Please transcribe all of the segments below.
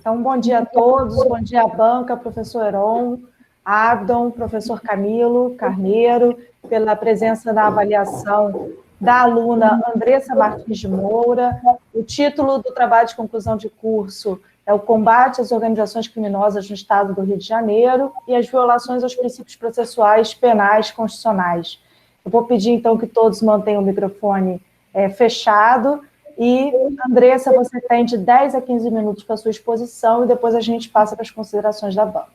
Então, bom dia a todos, bom dia à banca, professor Heron, Abdon, professor Camilo Carneiro, pela presença na avaliação da aluna Andressa Martins de Moura. O título do trabalho de conclusão de curso é o Combate às Organizações Criminosas no Estado do Rio de Janeiro e as violações aos princípios processuais penais constitucionais. Eu vou pedir, então, que todos mantenham o microfone fechado. E, Andressa, você tem de 10 a 15 minutos para a sua exposição e depois a gente passa para as considerações da banca.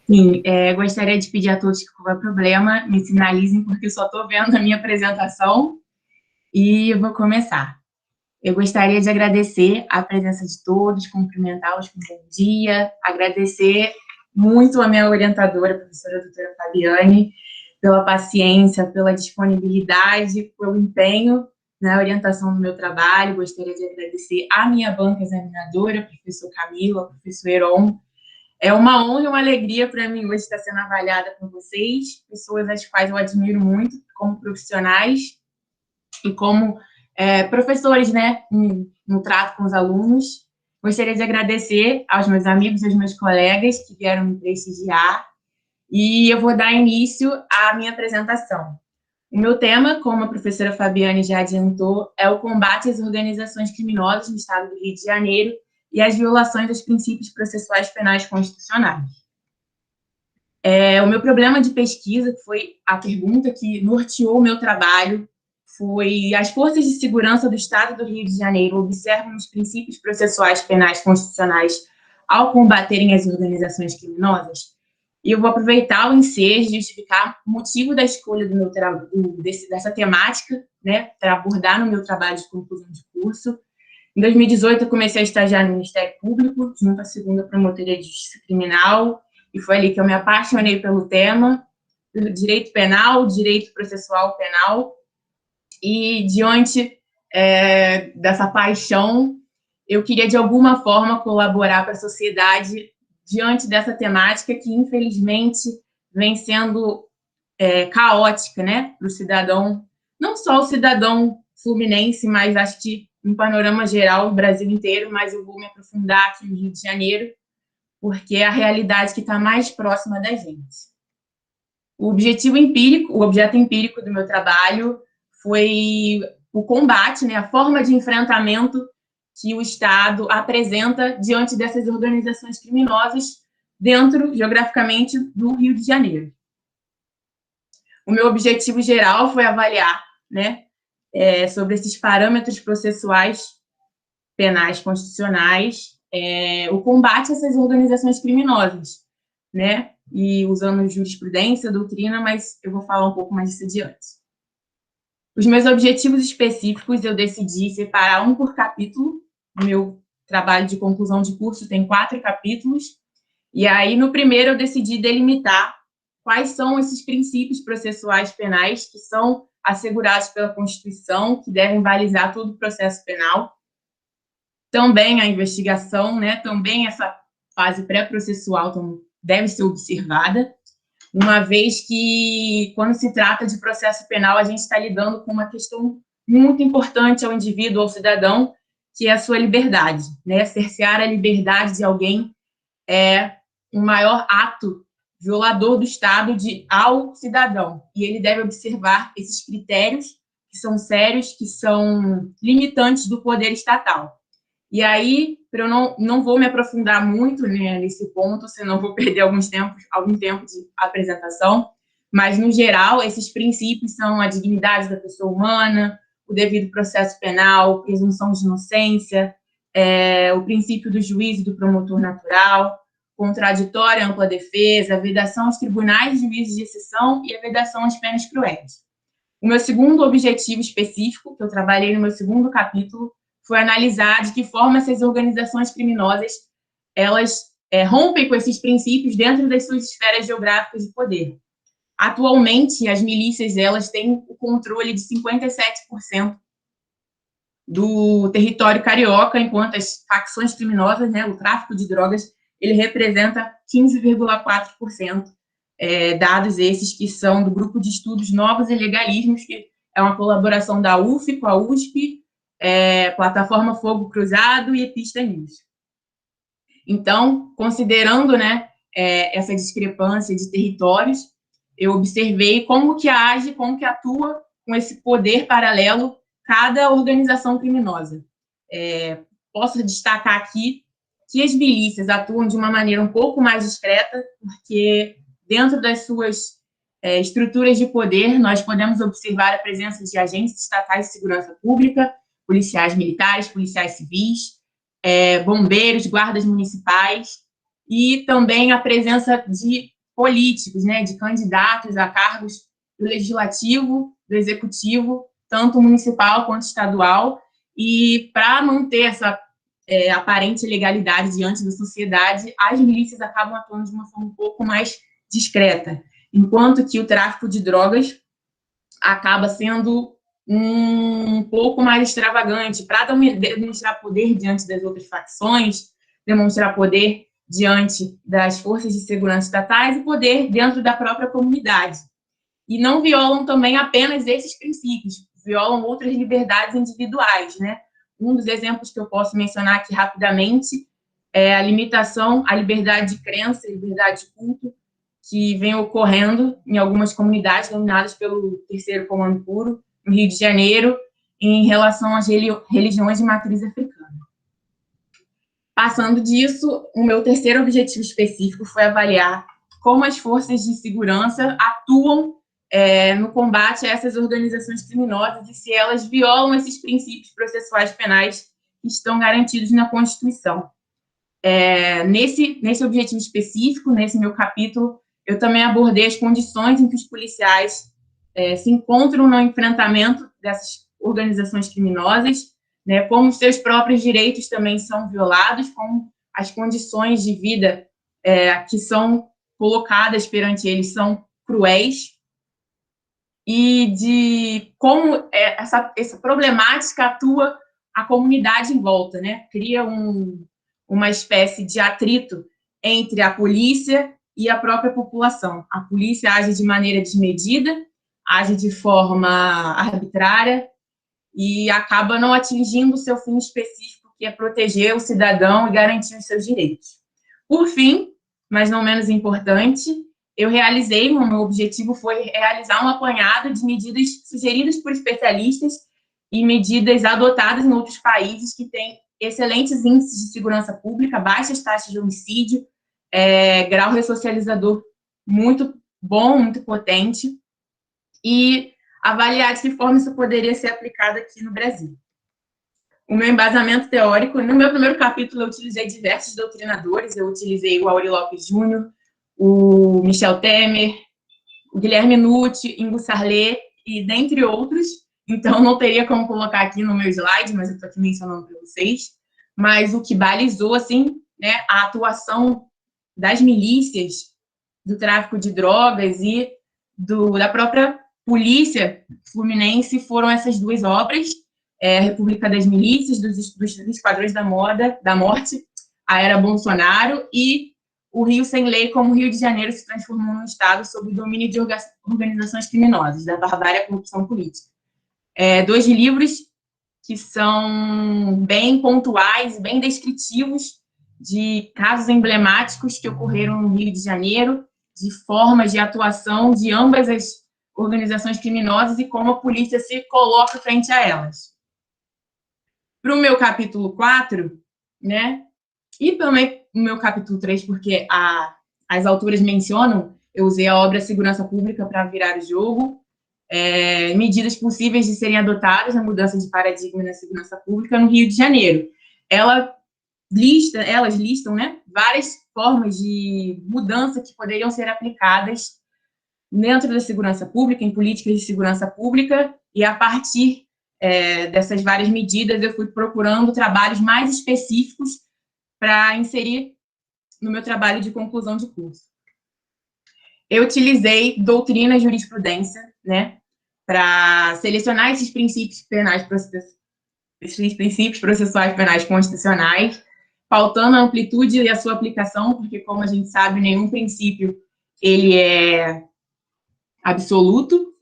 Sim, gostaria de pedir a todos que qualquer problema me sinalizem, porque eu só estou vendo a minha apresentação e eu vou começar. Eu gostaria de agradecer a presença de todos, cumprimentá-los com bom dia, agradecer muito a minha orientadora, a professora doutora Fabiane, pela paciência, pela disponibilidade, pelo empenho na orientação do meu trabalho. Gostaria de agradecer a minha banca examinadora, professor Camilo, professor Heron. É uma honra e uma alegria para mim hoje estar sendo avaliada por vocês, pessoas às quais eu admiro muito como profissionais e como professores, né, no trato com os alunos. Gostaria de agradecer aos meus amigos e aos meus colegas que vieram me prestigiar e eu vou dar início à minha apresentação. O meu tema, como a professora Fabiane já adiantou, é o combate às organizações criminosas no Estado do Rio de Janeiro e as violações dos princípios processuais penais constitucionais. O meu problema de pesquisa, que foi a pergunta que norteou o meu trabalho, foi: as forças de segurança do Estado do Rio de Janeiro observam os princípios processuais penais constitucionais ao combaterem as organizações criminosas? E eu vou aproveitar o ensejo e justificar o motivo da escolha dessa temática, né, para abordar no meu trabalho de conclusão de curso. Em 2018, eu comecei a estagiar no Ministério Público, junto à 2ª Promotoria de Justiça Criminal, e foi ali que eu me apaixonei pelo tema, pelo direito penal, direito processual penal, e diante dessa paixão, eu queria, de alguma forma, colaborar para a sociedade diante dessa temática que, infelizmente, vem sendo caótica, né, para o cidadão, não só o cidadão fluminense, mas acho que, em panorama geral, o Brasil inteiro, mas eu vou me aprofundar aqui no Rio de Janeiro, porque é a realidade que está mais próxima da gente. O objeto empírico do meu trabalho foi o combate, né, a forma de enfrentamento que o Estado apresenta diante dessas organizações criminosas dentro, geograficamente, do Rio de Janeiro. O meu objetivo geral foi avaliar, né, sobre esses parâmetros processuais penais constitucionais, o combate a essas organizações criminosas, né, e usando jurisprudência, doutrina, mas eu vou falar um pouco mais disso adiante. Os meus objetivos específicos eu decidi separar um por capítulo. O meu trabalho de conclusão de curso tem 4 capítulos, e aí no primeiro eu decidi delimitar quais são esses princípios processuais penais que são assegurados pela Constituição, que devem balizar todo o processo penal. Também a investigação, né, também essa fase pré-processual deve ser observada, uma vez que, quando se trata de processo penal, a gente está lidando com uma questão muito importante ao indivíduo, ao cidadão, que é a sua liberdade, né? Cercear a liberdade de alguém é o maior ato violador do Estado ao cidadão, e ele deve observar esses critérios, que são sérios, que são limitantes do poder estatal. E aí, eu não vou me aprofundar muito, né, nesse ponto, senão vou perder algum tempo de apresentação, mas, no geral, esses princípios são a dignidade da pessoa humana, o devido processo penal, presunção de inocência, o princípio do juízo e do promotor natural, contraditória, ampla defesa, a vedação aos tribunais de juízes de exceção e a vedação às penas cruéis. O meu segundo objetivo específico, que eu trabalhei no meu segundo capítulo, foi analisar de que forma essas organizações criminosas elas rompem com esses princípios dentro das suas esferas geográficas de poder. Atualmente, as milícias elas têm o controle de 57% do território carioca, enquanto as facções criminosas, né, o tráfico de drogas, ele representa 15,4%, dados esses que são do Grupo de Estudos Novos e Legalismos, que é uma colaboração da UF com a USP, Plataforma Fogo Cruzado e Epista News. Então, considerando, né, essa discrepância de territórios, eu observei como que age, como que atua com esse poder paralelo cada organização criminosa. Posso destacar aqui que as milícias atuam de uma maneira um pouco mais discreta, porque dentro das suas estruturas de poder, nós podemos observar a presença de agentes estatais de segurança pública, policiais militares, policiais civis, bombeiros, guardas municipais, e também a presença de políticos, né, de candidatos a cargos do legislativo, do executivo, tanto municipal quanto estadual, e para manter essa aparente legalidade diante da sociedade, as milícias acabam atuando de uma forma um pouco mais discreta, enquanto que o tráfico de drogas acaba sendo um pouco mais extravagante, para demonstrar poder diante das outras facções, demonstrar poder diante das forças de segurança estatais e poder dentro da própria comunidade. E não violam também apenas esses princípios, violam outras liberdades individuais, né? Um dos exemplos que eu posso mencionar aqui rapidamente é a limitação à liberdade de crença, liberdade de culto, que vem ocorrendo em algumas comunidades dominadas pelo Terceiro Comando Puro, no Rio de Janeiro, em relação às religiões de matriz africana. Passando disso, o meu terceiro objetivo específico foi avaliar como as forças de segurança atuam no combate a essas organizações criminosas e se elas violam esses princípios processuais penais que estão garantidos na Constituição. Nesse objetivo específico, nesse meu capítulo, eu também abordei as condições em que os policiais se encontram no enfrentamento dessas organizações criminosas, né, como os seus próprios direitos também são violados, como as condições de vida que são colocadas perante eles são cruéis, e de como essa problemática atua a comunidade em volta, né? Cria uma espécie de atrito entre a polícia e a própria população. A polícia age de maneira desmedida, age de forma arbitrária e acaba não atingindo o seu fim específico, que é proteger o cidadão e garantir os seus direitos. Por fim, mas não menos importante, o meu objetivo foi realizar um apanhado de medidas sugeridas por especialistas e medidas adotadas em outros países que têm excelentes índices de segurança pública, baixas taxas de homicídio, grau ressocializador muito bom, muito potente, e avaliar de que forma isso poderia ser aplicado aqui no Brasil. O meu embasamento teórico, no meu primeiro capítulo, eu utilizei diversos doutrinadores, eu utilizei o Aury Lopes Júnior, o Michel Temer, o Guilherme Nucci, Ingo Sarlet, e dentre outros. Então, não teria como colocar aqui no meu slide, mas eu estou aqui mencionando para vocês. Mas o que balizou, assim, né, a atuação das milícias, do tráfico de drogas e da própria polícia fluminense foram essas duas obras, a República das Milícias, dos Esquadrões da Morte, a Era Bolsonaro, e o Rio Sem Lei, como o Rio de Janeiro se transformou num estado sob o domínio de organizações criminosas, da barbárie à corrupção política. Dois livros que são bem pontuais, bem descritivos de casos emblemáticos que ocorreram no Rio de Janeiro, de formas de atuação de ambas as organizações criminosas e como a polícia se coloca frente a elas. Para o meu capítulo 4, né, e também no meu capítulo 3, porque as autoras mencionam, eu usei a obra Segurança Pública para virar o jogo, medidas possíveis de serem adotadas na mudança de paradigma na segurança pública no Rio de Janeiro. Elas listam, né, várias formas de mudança que poderiam ser aplicadas dentro da segurança pública, em políticas de segurança pública, e a partir dessas várias medidas eu fui procurando trabalhos mais específicos para inserir no meu trabalho de conclusão de curso. Eu utilizei doutrina e jurisprudência, né, para selecionar esses princípios penais, esses princípios processuais penais constitucionais, pautando a amplitude e a sua aplicação, porque, como a gente sabe, nenhum princípio ele é absoluto.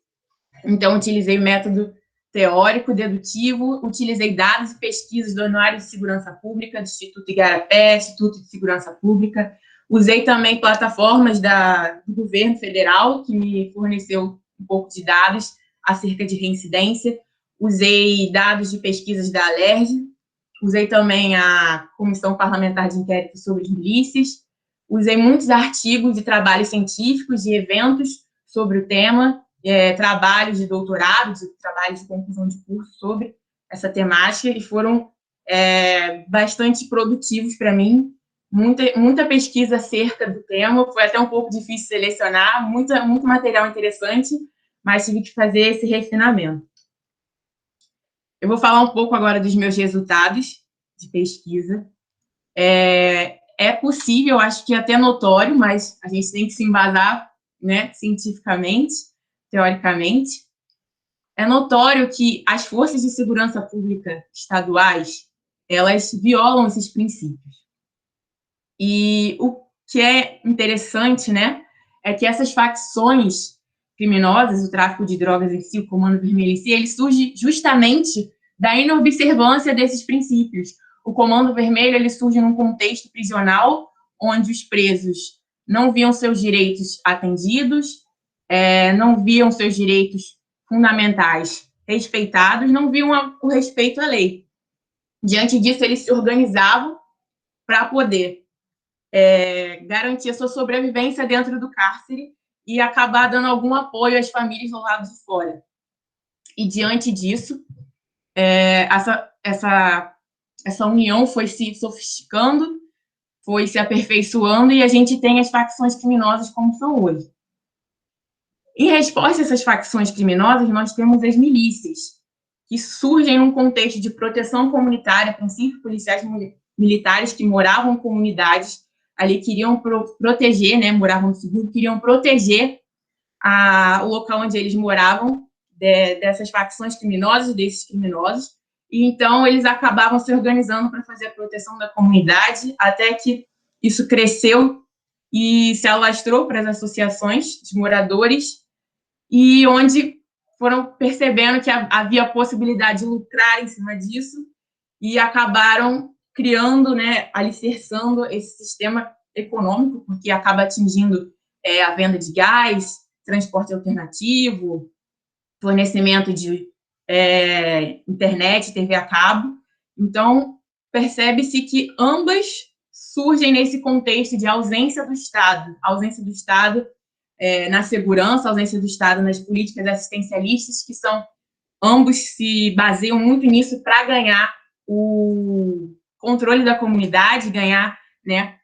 Então, utilizei o método teórico, dedutivo, utilizei dados e pesquisas do Anuário de Segurança Pública, do Instituto Igarapé, Instituto de Segurança Pública. Usei também plataformas do governo federal, que me forneceu um pouco de dados acerca de reincidência. Usei dados de pesquisas da Alerj. Usei também a Comissão Parlamentar de Inquérito sobre as Milícias. Usei muitos artigos de trabalhos científicos, de eventos sobre o tema, trabalhos de doutorado, trabalhos de conclusão de curso sobre essa temática, e foram bastante produtivos para mim. Muita pesquisa acerca do tema, foi até um pouco difícil selecionar, muito material interessante, mas tive que fazer esse refinamento. Eu vou falar um pouco agora dos meus resultados de pesquisa. É possível, acho que até notório, mas a gente tem que se embasar, né, cientificamente, teoricamente. É notório que as forças de segurança pública estaduais, elas violam esses princípios. E o que é interessante, né, é que essas facções criminosas, o tráfico de drogas em si, o Comando Vermelho em si, ele surge justamente da inobservância desses princípios. O Comando Vermelho, ele surge num contexto prisional, onde os presos não viam seus direitos atendidos, não viam seus direitos fundamentais respeitados, não viam o respeito à lei. Diante disso, eles se organizavam para poder garantir a sua sobrevivência dentro do cárcere e acabar dando algum apoio às famílias do lado de fora. E, diante disso, essa união foi se sofisticando, foi se aperfeiçoando, e a gente tem as facções criminosas como são hoje. Em resposta a essas facções criminosas, nós temos as milícias, que surgem num contexto de proteção comunitária, princípios policiais militares que moravam em comunidades, ali queriam proteger, né, moravam no subúrbio, queriam proteger o local onde eles moravam dessas facções criminosas, desses criminosos, e então eles acabavam se organizando para fazer a proteção da comunidade, até que isso cresceu e se alastrou para as associações de moradores, e onde foram percebendo que havia a possibilidade de lucrar em cima disso, e acabaram criando, né, alicerçando esse sistema econômico, porque acaba atingindo a venda de gás, transporte alternativo, fornecimento de internet, TV a cabo. Então, percebe-se que ambas surgem nesse contexto de ausência do Estado na segurança, ausência do Estado nas políticas assistencialistas, que ambos se baseiam muito nisso para ganhar o controle da comunidade, ganhar, né,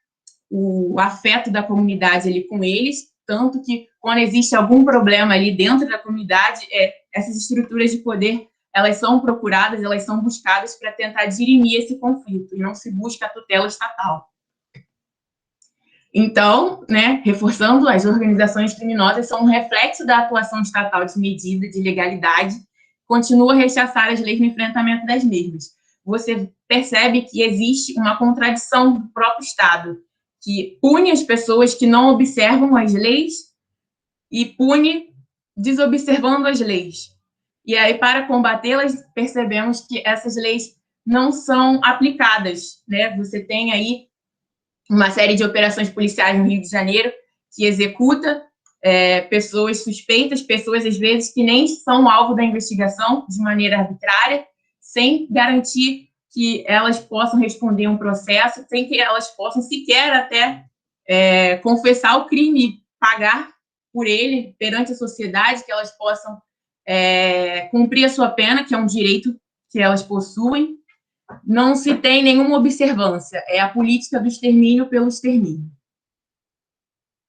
o afeto da comunidade ali com eles, tanto que quando existe algum problema ali dentro da comunidade, essas estruturas de poder, elas são procuradas, elas são buscadas para tentar dirimir esse conflito, e não se busca a tutela estatal. Então, né, reforçando, as organizações criminosas são um reflexo da atuação estatal de medida de legalidade, continua a rechaçar as leis no enfrentamento das mesmas. Você percebe que existe uma contradição do próprio Estado, que pune as pessoas que não observam as leis e pune desobservando as leis. E aí, para combatê-las, percebemos que essas leis não são aplicadas, né? Você tem aí uma série de operações policiais no Rio de Janeiro que executa pessoas suspeitas, pessoas, às vezes, que nem são alvo da investigação de maneira arbitrária, sem garantir que elas possam responder um processo, sem que elas possam sequer até confessar o crime, pagar por ele perante a sociedade, que elas possam cumprir a sua pena, que é um direito que elas possuem. Não se tem nenhuma observância, é a política do extermínio pelo extermínio.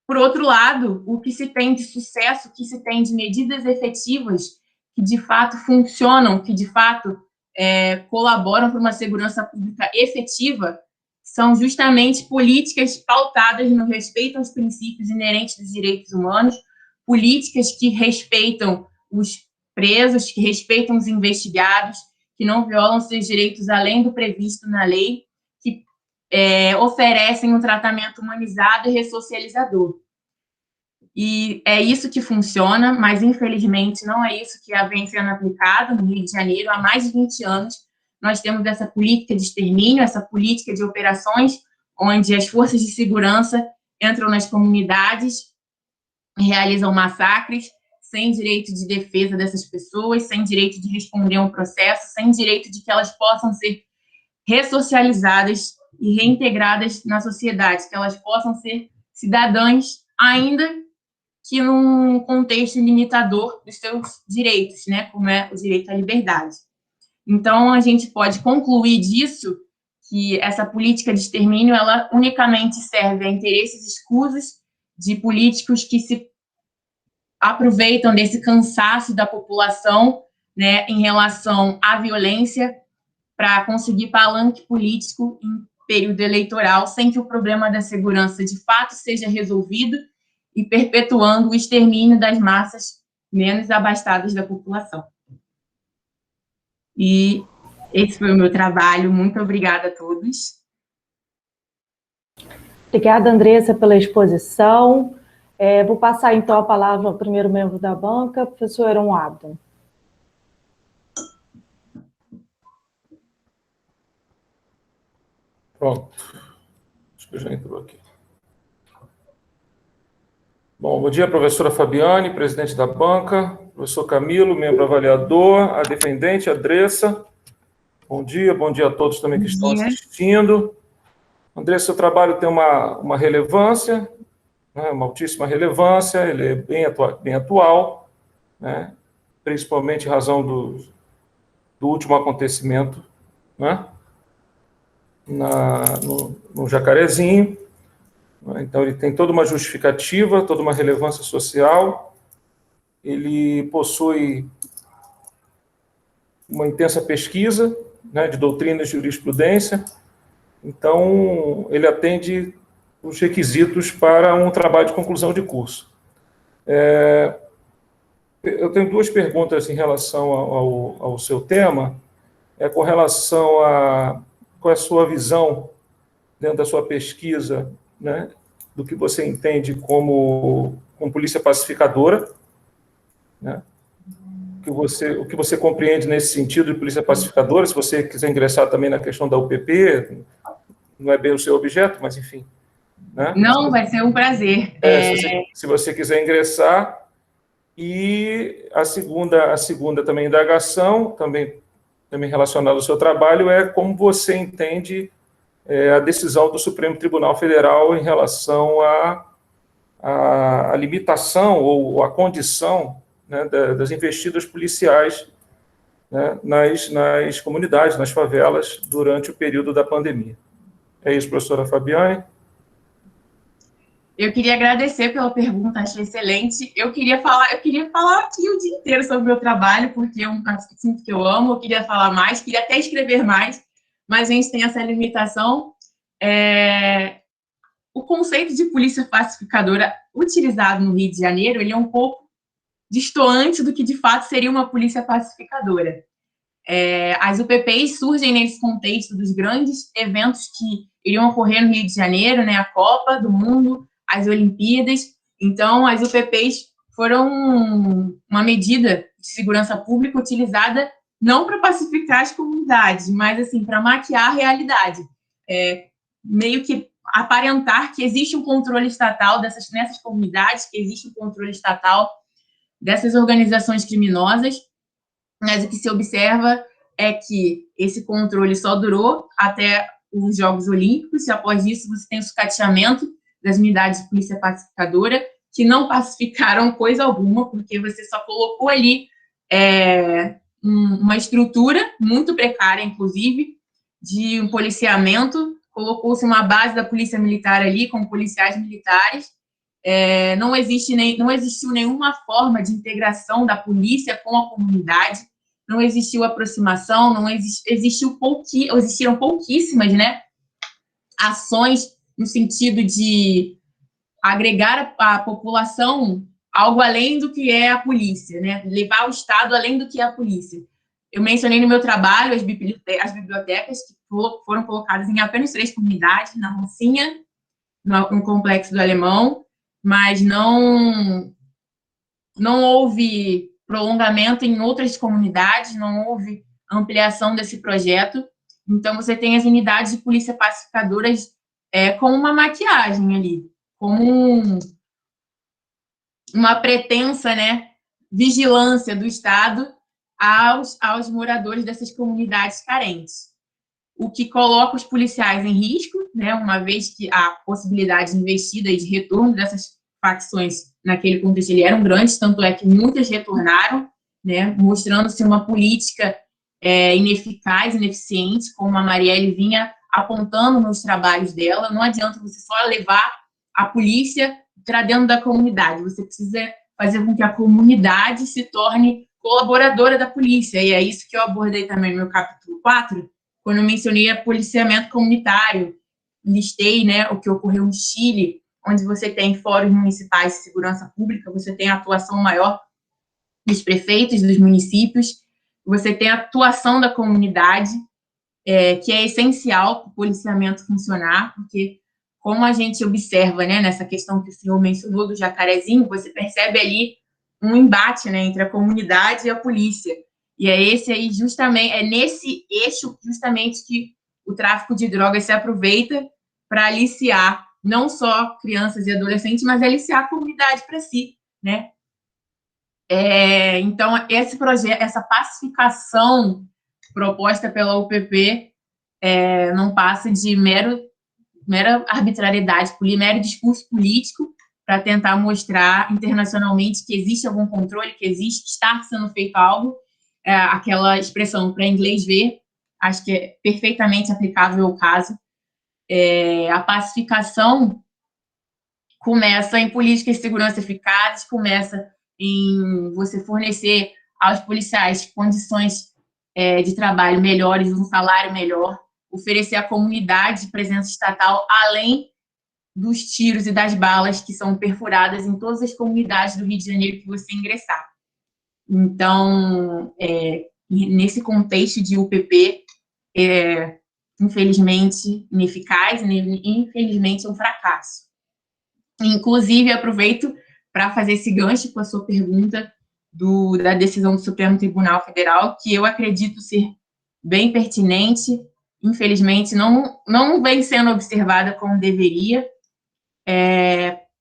Por outro lado, o que se tem de sucesso, o que se tem de medidas efetivas que de fato funcionam, que de fato colaboram para uma segurança pública efetiva, são justamente políticas pautadas no respeito aos princípios inerentes dos direitos humanos, políticas que respeitam os presos, que respeitam os investigados, que não violam seus direitos além do previsto na lei, que oferecem um tratamento humanizado e ressocializador. e é isso que funciona, mas infelizmente não é isso que vem sendo aplicado no Rio de Janeiro há mais de 20 anos. Nós temos essa política de extermínio, essa política de operações, onde as forças de segurança entram nas comunidades, realizam massacres, sem direito de defesa dessas pessoas, sem direito de responder a um processo, sem direito de que elas possam ser ressocializadas e reintegradas na sociedade, que elas possam ser cidadãs, ainda que num contexto limitador dos seus direitos, né, como é o direito à liberdade. Então, a gente pode concluir disso que essa política de extermínio, ela unicamente serve a interesses escusos de políticos que se aproveitam desse cansaço da população, né, em relação à violência, para conseguir palanque político em período eleitoral, sem que o problema da segurança de fato seja resolvido e perpetuando o extermínio das massas menos abastadas da população. E esse foi o meu trabalho. Muito obrigada a todos. Obrigada, Andressa, pela exposição. Vou passar, então, a palavra ao primeiro membro da banca, professor Heron Abdon. Pronto. Acho que já entrou aqui. Bom dia, professora Fabiane, presidente da banca, professor Camilo, membro avaliador, a defendente, Andressa. Bom dia a todos também que estão assistindo. Andressa, seu trabalho tem uma relevância, né, uma altíssima relevância, ele é bem atual, né, principalmente em razão do último acontecimento, né, no Jacarezinho. Então, ele tem toda uma justificativa, toda uma relevância social, ele possui uma intensa pesquisa, né, de doutrina e jurisprudência, então, ele atende os requisitos para um trabalho de conclusão de curso. Eu tenho duas perguntas em relação ao seu tema, com relação a qual é a sua visão dentro da sua pesquisa, né, do que você entende como polícia pacificadora, né, o que você compreende nesse sentido de polícia pacificadora. Se você quiser ingressar também na questão da UPP, não é bem o seu objeto, mas enfim. Né? Não, vai ser um prazer. Se você quiser ingressar. E a segunda também indagação, também relacionada ao seu trabalho, é como você entende a decisão do Supremo Tribunal Federal em relação à limitação ou à condição, né, das investidas policiais, né, nas comunidades, nas favelas, durante o período da pandemia. É isso, professora Fabiane. Eu queria agradecer pela pergunta, achei excelente. Eu queria falar aqui o dia inteiro sobre o meu trabalho, porque é um assunto que eu amo, eu queria falar mais, queria até escrever mais, mas a gente tem essa limitação. O conceito de polícia pacificadora utilizado no Rio de Janeiro, ele é um pouco distoante do que, de fato, seria uma polícia pacificadora. As UPPs surgem nesse contexto dos grandes eventos que iriam ocorrer no Rio de Janeiro, né, a Copa do Mundo, as Olimpíadas. Então, as UPPs foram uma medida de segurança pública utilizada não para pacificar as comunidades, mas assim, para maquiar a realidade. Meio que aparentar que existe um controle estatal nessas comunidades, que existe um controle estatal dessas organizações criminosas, mas o que se observa é que esse controle só durou até os Jogos Olímpicos, e após isso você tem o sucateamento das unidades de polícia pacificadora, que não pacificaram coisa alguma, porque você só colocou ali uma estrutura muito precária, inclusive, de um policiamento, colocou-se uma base da polícia militar ali, com policiais militares. Não existiu nenhuma forma de integração da polícia com a comunidade, não existiu aproximação, existiram pouquíssimas, né, ações no sentido de agregar a população algo além do que é a polícia, né, levar o Estado além do que é a polícia. Eu mencionei no meu trabalho as bibliotecas que foram colocadas em apenas 3 comunidades, na Rocinha, no Complexo do Alemão, mas não houve prolongamento em outras comunidades, não houve ampliação desse projeto. Então, você tem as unidades de polícia pacificadoras como uma maquiagem ali, como uma pretensa, né, vigilância do Estado aos moradores dessas comunidades carentes, o que coloca os policiais em risco, né, uma vez que a possibilidade de investida e de retorno dessas facções naquele contexto eram grandes, tanto é que muitas retornaram, né, mostrando-se uma política ineficaz, ineficiente, como a Marielle vinha apontando nos trabalhos dela. Não adianta você só levar a polícia para dentro da comunidade, você precisa fazer com que a comunidade se torne colaboradora da polícia, e é isso que eu abordei também no meu capítulo 4, quando eu mencionei o policiamento comunitário, listei, né, o que ocorreu no Chile, onde você tem fóruns municipais de segurança pública, você tem a atuação maior dos prefeitos dos municípios, você tem a atuação da comunidade, que é essencial para o policiamento funcionar, porque, como a gente observa, né, nessa questão que o senhor mencionou do Jacarezinho, você percebe ali um embate, né, entre a comunidade e a polícia. E é esse aí, justamente, é nesse eixo, justamente, que o tráfico de drogas se aproveita para aliciar não só crianças e adolescentes, mas aliciar a comunidade para si, né? Então, esse projeto, essa pacificação proposta pela UPP não passa de mera arbitrariedade, mero discurso político para tentar mostrar internacionalmente que existe algum controle, que está sendo feito algo. Aquela expressão para inglês ver, acho que é perfeitamente aplicável ao caso. A pacificação começa em políticas de segurança eficazes, começa em você fornecer aos policiais condições de trabalho melhores, um salário melhor, oferecer à comunidade presença estatal, além dos tiros e das balas que são perfuradas em todas as comunidades do Rio de Janeiro que você ingressar. Então, nesse contexto de UPP, infelizmente, ineficaz, infelizmente, um fracasso. Inclusive, aproveito para fazer esse gancho com a sua pergunta da decisão do Supremo Tribunal Federal, que eu acredito ser bem pertinente, infelizmente, não vem sendo observada como deveria,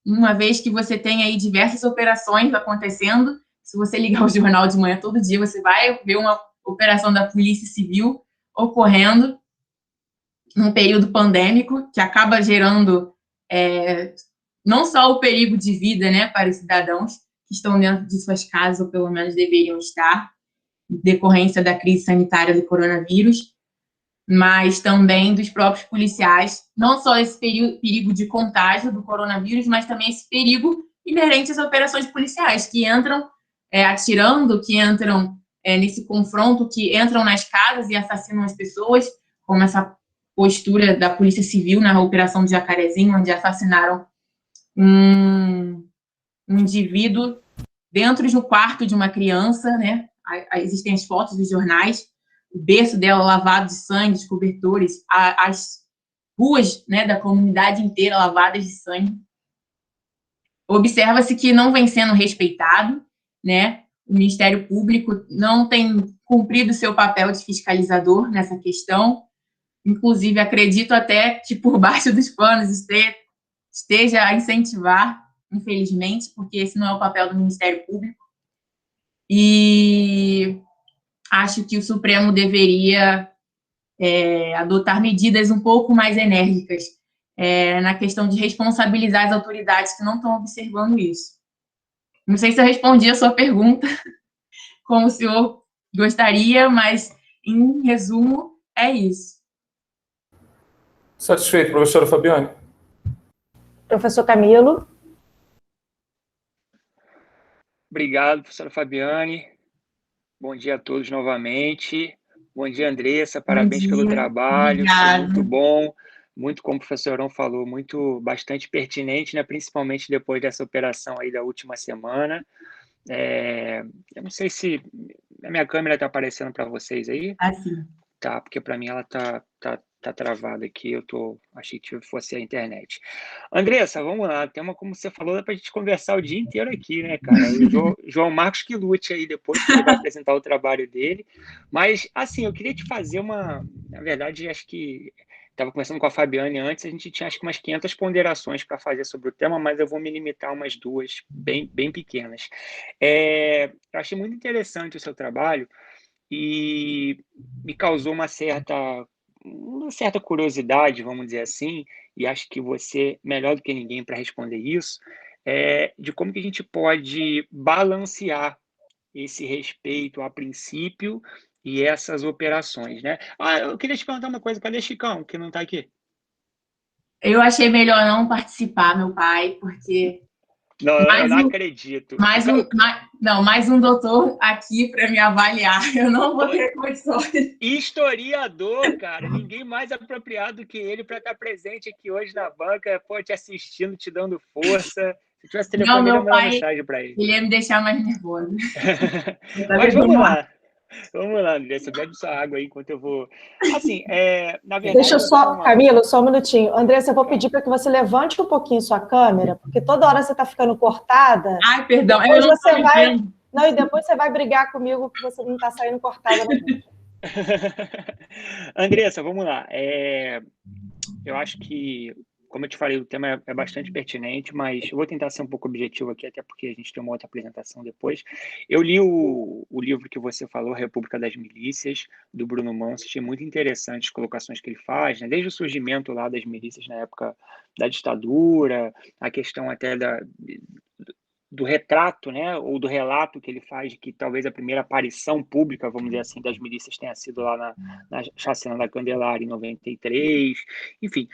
uma vez que você tem aí diversas operações acontecendo. Se você ligar o jornal de manhã todo dia, você vai ver uma operação da Polícia Civil ocorrendo num período pandêmico, que acaba gerando não só o perigo de vida, né, para os cidadãos que estão dentro de suas casas, ou pelo menos deveriam estar, em decorrência da crise sanitária do coronavírus, mas também dos próprios policiais, não só esse perigo de contágio do coronavírus, mas também esse perigo inerente às operações policiais, que entram atirando, que entram nesse confronto, que entram nas casas e assassinam as pessoas, como essa postura da Polícia Civil na Operação de Jacarezinho, onde assassinaram um indivíduo dentro de um quarto de uma criança, né? Existem as fotos dos jornais, o berço dela lavado de sangue, os cobertores, as ruas, né, da comunidade inteira lavadas de sangue. Observa-se que não vem sendo respeitado, né? O Ministério Público não tem cumprido seu papel de fiscalizador nessa questão. Inclusive, acredito até que por baixo dos panos esteja a incentivar, infelizmente, porque esse não é o papel do Ministério Público. E acho que o Supremo deveria adotar medidas um pouco mais enérgicas na questão de responsabilizar as autoridades que não estão observando isso. Não sei se eu respondi a sua pergunta como o senhor gostaria, mas, em resumo, é isso. Satisfeito, professora Fabiane? Professor Camilo. Obrigado, professora Fabiane. Bom dia a todos novamente. Bom dia, Andressa. Parabéns pelo trabalho. Foi muito bom. Muito, como o professor Heron falou, bastante pertinente, né? Principalmente depois dessa operação aí da última semana. Eu não sei se a minha câmera está aparecendo para vocês aí. Sim. Tá, porque para mim ela tá tá travado aqui, achei que fosse a internet. Andressa, vamos lá, tema como você falou, dá para a gente conversar o dia inteiro aqui, né, cara? O João Marcos que lute aí depois, que ele vai apresentar o trabalho dele. Mas, assim, eu queria te fazer na verdade, acho que estava conversando com a Fabiane antes, a gente tinha acho que umas 500 ponderações para fazer sobre o tema, mas eu vou me limitar a umas 2, bem pequenas. Eu achei muito interessante o seu trabalho e me causou uma certa curiosidade, vamos dizer assim, e acho que você, melhor do que ninguém para responder isso, de como que a gente pode balancear esse respeito a princípio e essas operações, né? Eu queria te perguntar uma coisa, cadê Chicão, que não está aqui? Eu achei melhor não participar, meu pai, porque... Não, eu não acredito. Mais um doutor aqui para me avaliar. Eu não vou ter condições. Historiador, cara. Ninguém mais apropriado que ele para estar presente aqui hoje na banca, te assistindo, te dando força. Se tivesse telefone, eu ia mandar mensagem para ele. Ele ia me deixar mais nervoso. Mas vamos lá. Vamos lá, Andressa, bebe sua água aí enquanto eu vou... Assim, na verdade... Deixa eu só... Camilo, só um minutinho. Andressa, eu vou pedir para que você levante um pouquinho sua câmera, porque toda hora você está ficando cortada. Ai, perdão. Depois você vai... Não, e depois você vai brigar comigo que você não está saindo cortada. Andressa, vamos lá. Eu acho que, como eu te falei, o tema é bastante pertinente, mas eu vou tentar ser um pouco objetivo aqui, até porque a gente tem uma outra apresentação depois. Eu li o livro que você falou, República das Milícias, do Bruno Manso, achei muito interessante as colocações que ele faz, né? Desde o surgimento lá das milícias na época da ditadura, a questão até do retrato, né, ou do relato que ele faz de que talvez a primeira aparição pública, vamos dizer assim, das milícias tenha sido lá na chacina da Candelária, em 93. Enfim,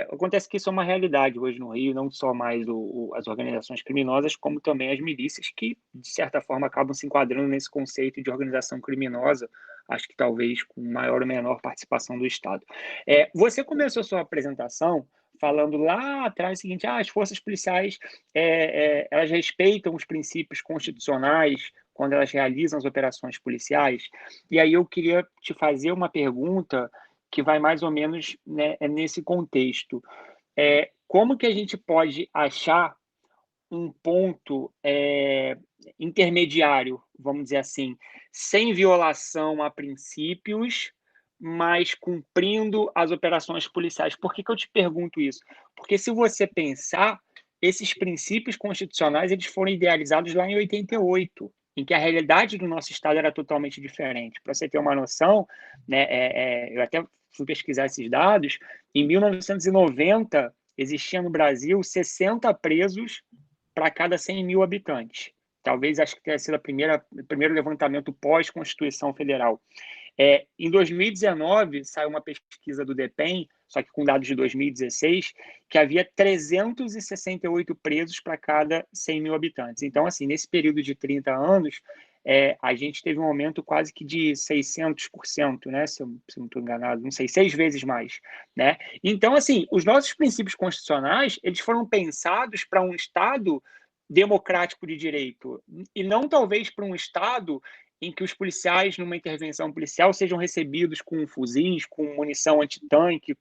acontece que isso é uma realidade hoje no Rio, não só mais as organizações criminosas, como também as milícias, que, de certa forma, acabam se enquadrando nesse conceito de organização criminosa, acho que talvez com maior ou menor participação do Estado. Você começou a sua apresentação falando lá atrás o seguinte, as forças policiais, elas respeitam os princípios constitucionais quando elas realizam as operações policiais. E aí eu queria te fazer uma pergunta que vai mais ou menos, né, nesse contexto. Como que a gente pode achar um ponto intermediário, vamos dizer assim, sem violação a princípios, mas cumprindo as operações policiais? Por que eu te pergunto isso? Porque se você pensar, esses princípios constitucionais eles foram idealizados lá em 88, em que a realidade do nosso Estado era totalmente diferente. Para você ter uma noção, né, eu até fui pesquisar esses dados, em 1990 existia no Brasil 60 presos para cada 100 mil habitantes. Talvez acho que tenha sido o primeiro levantamento pós-Constituição Federal. Em 2019, saiu uma pesquisa do DEPEN, só que com dados de 2016, que havia 368 presos para cada 100 mil habitantes. Então, assim, nesse período de 30 anos, a gente teve um aumento quase que de 600%, né? Se eu não estou enganado, não sei, 6 vezes mais, né? Então, assim, os nossos princípios constitucionais, eles foram pensados para um Estado democrático de direito, e não talvez para um Estado em que os policiais, numa intervenção policial, sejam recebidos com fuzis, com munição antitanque,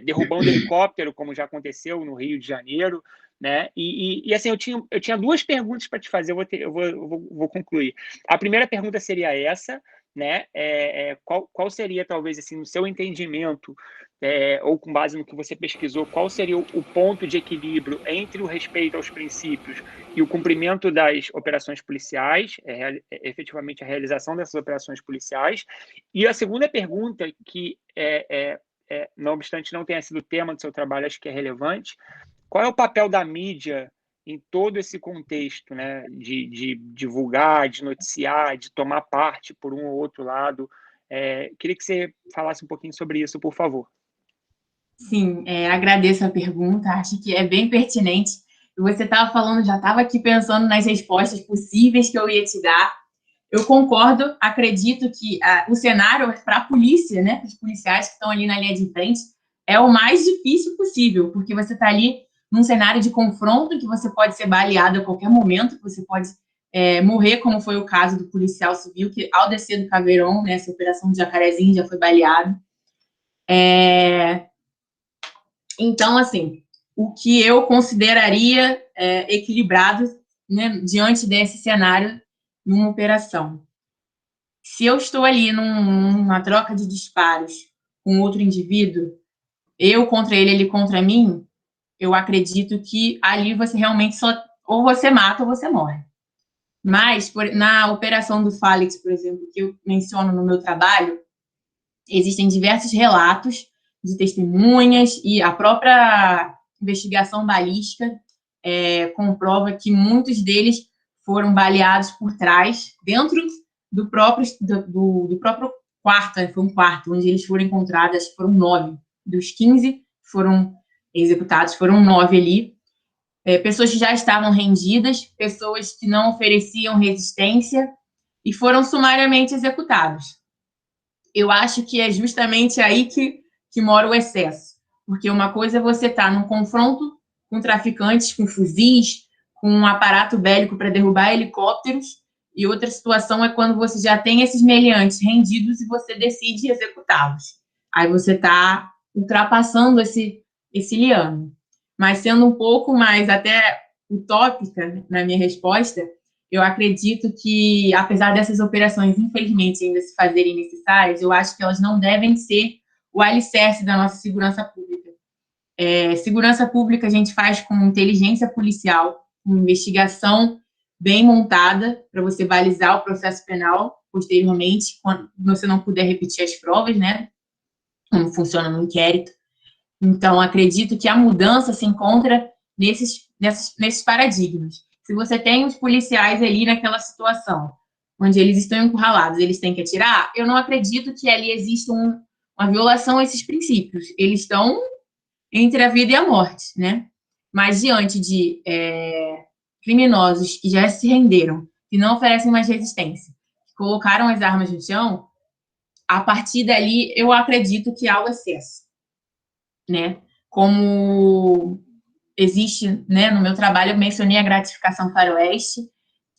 derrubando helicóptero, como já aconteceu no Rio de Janeiro, né? E assim, eu tinha 2 perguntas para te fazer, eu vou concluir. A primeira pergunta seria essa, né? Qual seria, talvez, assim, no seu entendimento, ou com base no que você pesquisou, qual seria o ponto de equilíbrio entre o respeito aos princípios e o cumprimento das operações policiais, efetivamente a realização dessas operações policiais? E a segunda pergunta, que não obstante não tenha sido o tema do seu trabalho, acho que é relevante, qual é o papel da mídia em todo esse contexto, né, de divulgar, de noticiar, de tomar parte por um ou outro lado? Queria que você falasse um pouquinho sobre isso, por favor. Sim, agradeço a pergunta, acho que é bem pertinente. Você estava falando, já estava aqui pensando nas respostas possíveis que eu ia te dar. Eu concordo, acredito que o cenário para a polícia, né, para os policiais que estão ali na linha de frente, é o mais difícil possível, porque você está ali num cenário de confronto, que você pode ser baleado a qualquer momento, que você pode morrer, como foi o caso do policial civil, que ao descer do Caveirão, nessa operação de Jacarezinho, já foi baleado. Então, assim, o que eu consideraria equilibrado, né, diante desse cenário numa operação. Se eu estou ali numa troca de disparos com outro indivíduo, eu contra ele, ele contra mim, eu acredito que ali você realmente só ou você mata ou você morre. Mas, na operação do Fallix, por exemplo, que eu menciono no meu trabalho, existem diversos relatos de testemunhas e a própria investigação balística comprova que muitos deles foram baleados por trás, dentro do próprio quarto, foi um quarto onde eles foram encontrados, foram 9. Dos 15 que foram executados, foram 9 ali. Pessoas que já estavam rendidas, pessoas que não ofereciam resistência e foram sumariamente executados. Eu acho que é justamente aí que mora o excesso. Porque uma coisa é você estar num confronto com traficantes, com fuzis, com um aparato bélico para derrubar helicópteros, e outra situação é quando você já tem esses meliantes rendidos e você decide executá-los. Aí você está ultrapassando esse liame. Mas sendo um pouco mais até utópica na minha resposta, eu acredito que, apesar dessas operações, infelizmente, ainda se fazerem necessárias, eu acho que elas não devem ser o alicerce da nossa segurança pública. Segurança pública a gente faz com inteligência policial, com investigação bem montada, para você balizar o processo penal posteriormente, quando você não puder repetir as provas, né? Como funciona no inquérito. Então, acredito que a mudança se encontra nesses paradigmas. Se você tem os policiais ali naquela situação, onde eles estão encurralados, eles têm que atirar, eu não acredito que ali exista uma violação a esses princípios. Eles estão entre a vida e a morte, né? Mas diante de criminosos que já se renderam, que não oferecem mais resistência, que colocaram as armas no chão, a partir dali eu acredito que há o excesso, né? Como existe, né, no meu trabalho, eu mencionei a gratificação faroeste,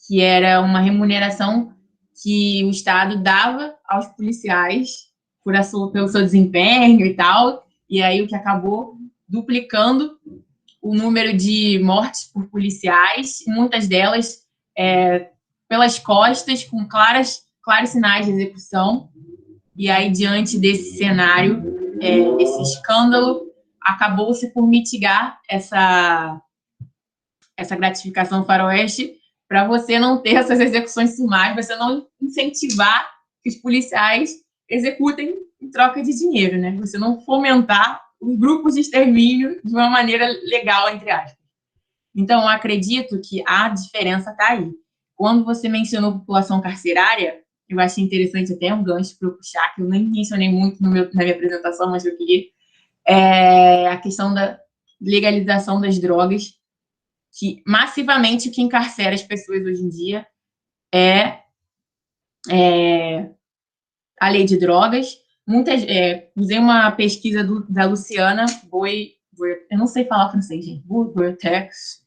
que era uma remuneração que o Estado dava aos policiais pelo seu desempenho e tal, e aí o que acabou duplicando o número de mortes por policiais, muitas delas pelas costas, com claros sinais de execução. E aí, diante desse cenário, esse escândalo, acabou-se por mitigar essa gratificação faroeste para você não ter essas execuções sumárias, você não incentivar que os policiais executem em troca de dinheiro, né? Você não fomentar os grupos de extermínio de uma maneira legal, entre aspas. Então, eu acredito que a diferença está aí. Quando você mencionou população carcerária, eu achei interessante até um gancho para eu puxar, que eu nem mencionei muito na minha apresentação, mas eu queria, a questão da legalização das drogas, que massivamente o que encarcera as pessoas hoje em dia é a lei de drogas. Usei uma pesquisa da Luciana eu não sei falar francês, gente, Bourtex,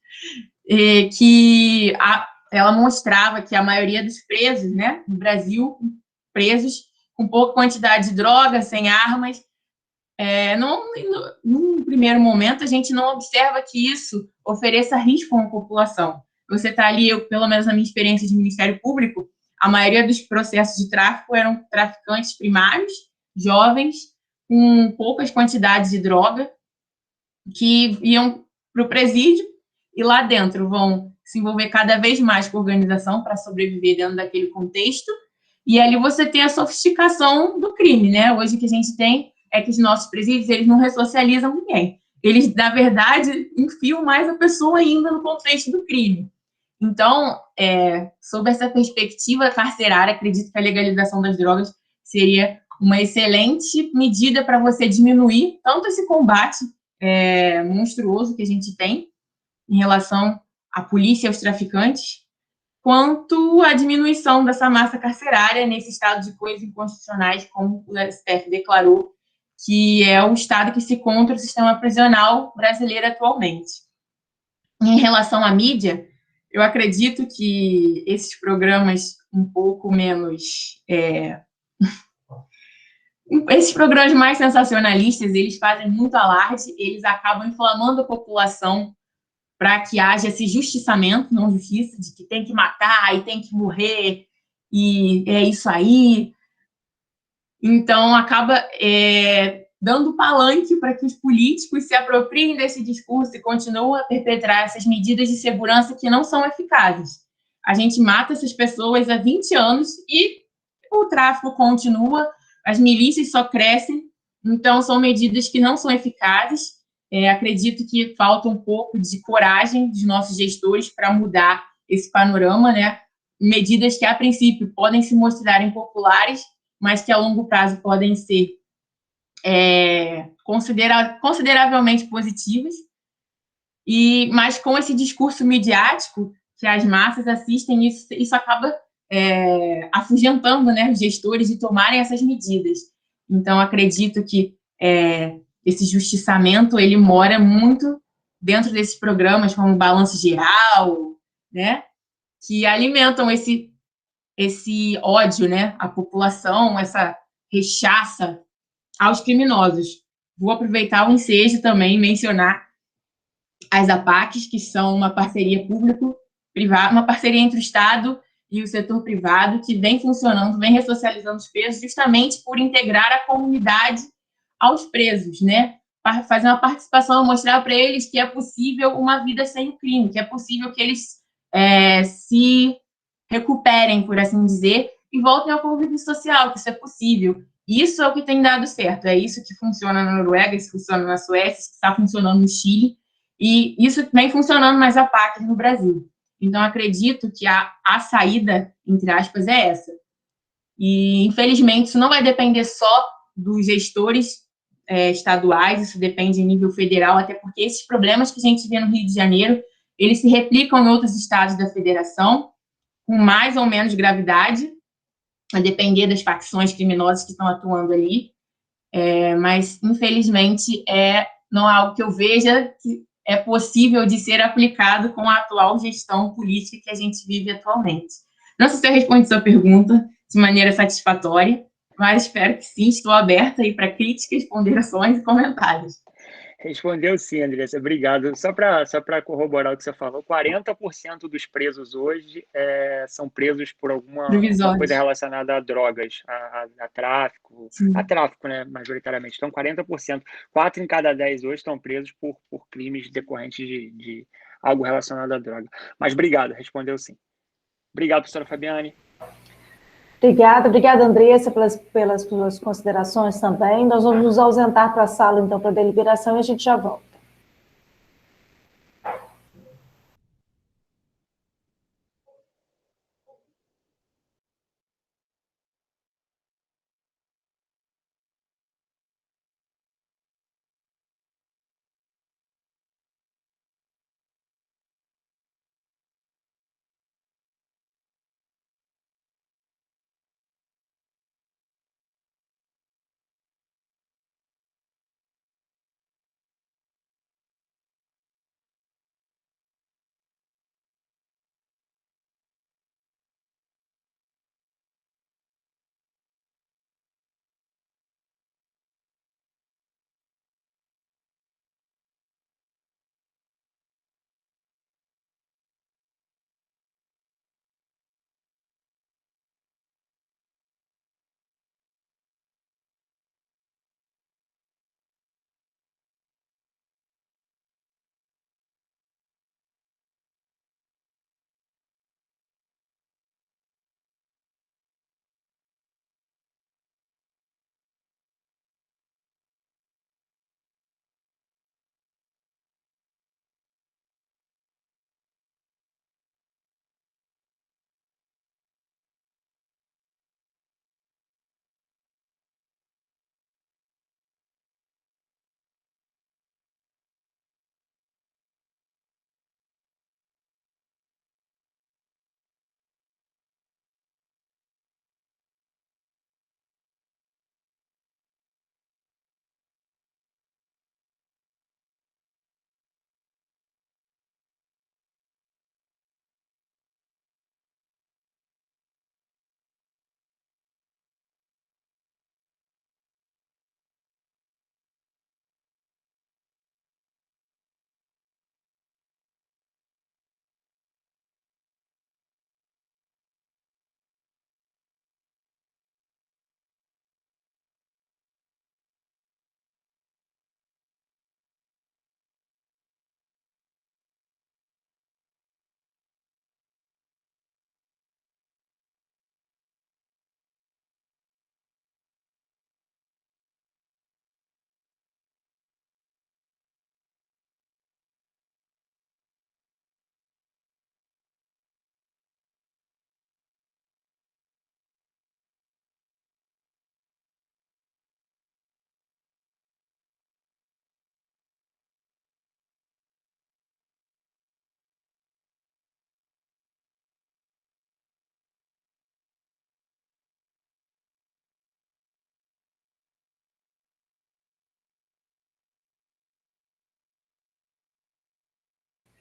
que ela mostrava que a maioria dos presos, né, no Brasil, presos com pouca quantidade de drogas, sem armas, num primeiro momento, a gente não observa que isso ofereça risco a uma população. Você está ali, pelo menos na minha experiência de Ministério Público, a maioria dos processos de tráfico eram traficantes primários, jovens, com poucas quantidades de droga, que iam para o presídio e lá dentro vão se envolver cada vez mais com a organização para sobreviver dentro daquele contexto. E ali você tem a sofisticação do crime, né? Hoje o que a gente tem é que os nossos presídios, eles não ressocializam ninguém. Eles, na verdade, enfiam mais a pessoa ainda no contexto do crime. Então, sob essa perspectiva carcerária, acredito que a legalização das drogas seria uma excelente medida para você diminuir tanto esse combate monstruoso que a gente tem em relação à polícia e aos traficantes, quanto a diminuição dessa massa carcerária nesse estado de coisas inconstitucionais, como o STF declarou, que é o estado que se encontra o sistema prisional brasileiro atualmente. Em relação à mídia, eu acredito que esses programas um pouco menos Esses programas mais sensacionalistas, eles fazem muito alarde, eles acabam inflamando a população para que haja esse justiçamento, não justiça, de que tem que matar e tem que morrer, e é isso aí. Então, acaba dando palanque para que os políticos se apropriem desse discurso e continuem a perpetrar essas medidas de segurança que não são eficazes. A gente mata essas pessoas há 20 anos e o tráfico continua, as milícias só crescem, então são medidas que não são eficazes. Acredito que falta um pouco de coragem dos nossos gestores para mudar esse panorama, né? Medidas que, a princípio, podem se mostrar impopulares, mas que a longo prazo podem ser consideravelmente positivas, mas com esse discurso midiático que as massas assistem, isso acaba afugentando, né, os gestores de tomarem essas medidas. Então, acredito que esse justiçamento, ele mora muito dentro desses programas, como o Balanço Geral, né, que alimentam esse ódio, né, à população, essa rechaça aos criminosos. Vou aproveitar o ensejo também e mencionar as APACs, que são uma parceria público-privada, uma parceria entre o Estado e o setor privado, que vem funcionando, vem ressocializando os presos, justamente por integrar a comunidade aos presos, né? Para fazer uma participação, mostrar para eles que é possível uma vida sem crime, que é possível que eles se recuperem, por assim dizer, e voltem ao convívio social, que isso é possível. Isso é o que tem dado certo, é isso que funciona na Noruega, isso funciona na Suécia, isso está funcionando no Chile, e isso vem funcionando nas APACs no Brasil. Então, acredito que a saída, entre aspas, é essa. E, infelizmente, isso não vai depender só dos gestores estaduais, isso depende em nível federal, até porque esses problemas que a gente vê no Rio de Janeiro, eles se replicam em outros estados da federação, com mais ou menos gravidade, a depender das facções criminosas que estão atuando ali. Mas, infelizmente, não é algo que eu veja que é possível de ser aplicado com a atual gestão política que a gente vive atualmente. Não sei se eu respondi sua pergunta de maneira satisfatória, mas espero que sim. Estou aberta aí para críticas, ponderações e comentários. Respondeu sim, Andressa, obrigado. Só para corroborar o que você falou, 40% dos presos hoje são presos por alguma coisa relacionada a drogas, a tráfico, né, majoritariamente. Então, 40%, 4 em cada 10 hoje estão presos por crimes decorrentes de algo relacionado à droga. Mas obrigado, respondeu sim. Obrigado, professora Fabiane. Obrigada, Andressa, pelas suas considerações também. Nós vamos nos ausentar para a sala, então, para a deliberação, e a gente já volta.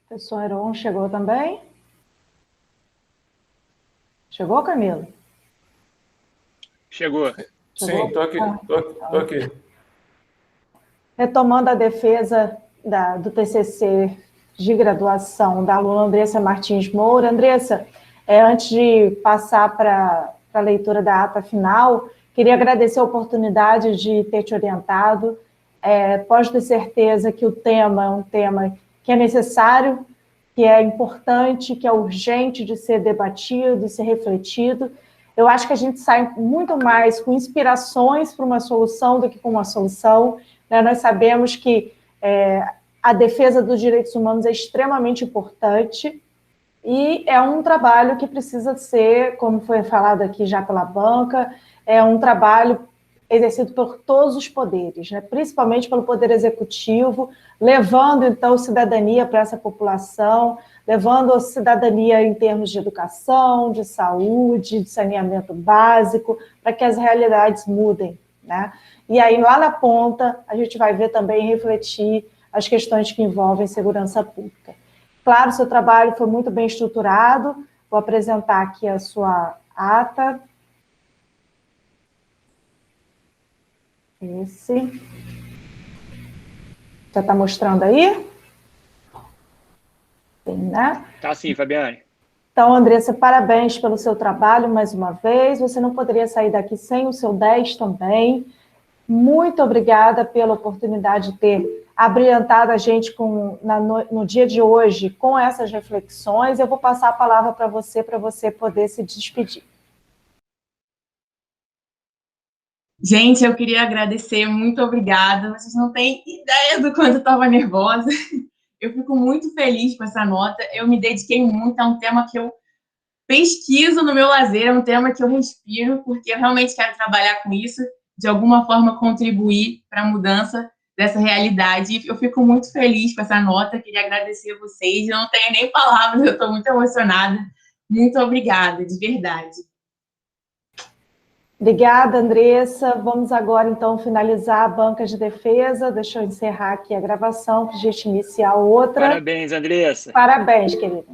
Professor Heron chegou também? Chegou, Camilo? Chegou. Sim, estou aqui. Tô aqui. Retomando a defesa do TCC de graduação da aluna Andressa Martins Moura. Andressa, antes de passar para a leitura da ata final, queria agradecer a oportunidade de ter te orientado. Pode ter certeza que o tema é um tema que é necessário, que é importante, que é urgente de ser debatido, de ser refletido. Eu acho que a gente sai muito mais com inspirações para uma solução do que com uma solução. Nós sabemos que a defesa dos direitos humanos é extremamente importante e é um trabalho que precisa ser, como foi falado aqui já pela banca, é um trabalho exercido por todos os poderes, principalmente pelo Poder Executivo, levando, então, cidadania para essa população, levando a cidadania em termos de educação, de saúde, de saneamento básico, para que as realidades mudem, E aí, lá na ponta, a gente vai ver também refletir as questões que envolvem segurança pública. Claro, seu trabalho foi muito bem estruturado, vou apresentar aqui a sua ata. Esse. Já está mostrando aí? Sim, né? Tá sim, Fabiane. Então, Andressa, parabéns pelo seu trabalho mais uma vez. Você não poderia sair daqui sem o seu 10 também. Muito obrigada pela oportunidade de ter abrilhantado a gente no dia de hoje com essas reflexões. Eu vou passar a palavra para você poder se despedir. Gente, eu queria agradecer, muito obrigada. Vocês não têm ideia do quanto eu estava nervosa. Eu fico muito feliz com essa nota. Eu me dediquei muito, é um tema que eu pesquiso no meu lazer, é um tema que eu respiro, porque eu realmente quero trabalhar com isso, de alguma forma contribuir para a mudança dessa realidade. Eu fico muito feliz com essa nota, queria agradecer a vocês. Eu não tenho nem palavras, eu estou muito emocionada. Muito obrigada, de verdade. Obrigada, Andressa. Vamos agora, então, finalizar a banca de defesa. Deixa eu encerrar aqui a gravação, para a gente iniciar outra. Parabéns, Andressa. Parabéns, querida.